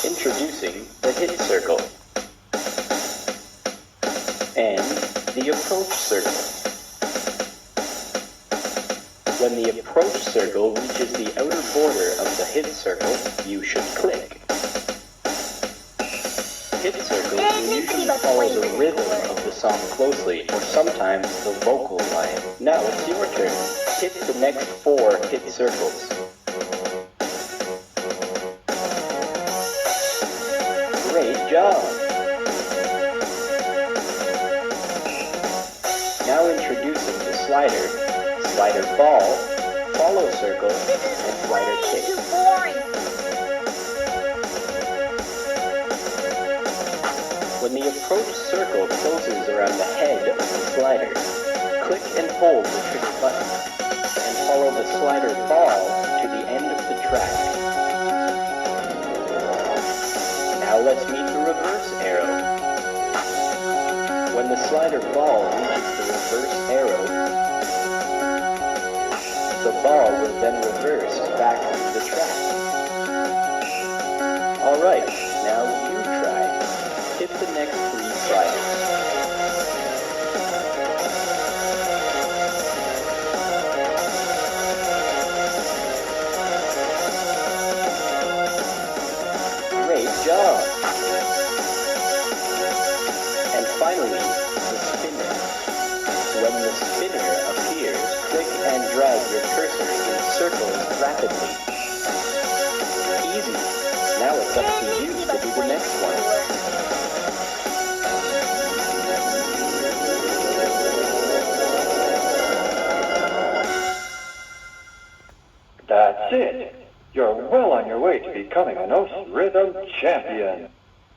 Introducing the hit circle and the approach circle. When the approach circle reaches the outer border of the hit circle, you should click. Hit circles will usually follow the rhythm of the song closely, or sometimes the vocal line. Now it's your turn. Hit the next 4 hit circles. Great job! Now introducing the slider, slider ball, follow circle, and slider kick. When the approach circle closes around the head of the slider, click and hold the trigger button, and follow the slider ball to the end of the track. Now let's meet the reverse arrow. When the slider ball reaches the reverse arrow, the ball will then reverse back to the track. Alright, now you try. Hit the next 3 sliders. Great job! And finally, the spinner. When the spinner appears, click and drag your cursor in circles rapidly. Easy. Now it's up to you to do the next one. That's it. You're well on your way to becoming a Nos Rhythm champion.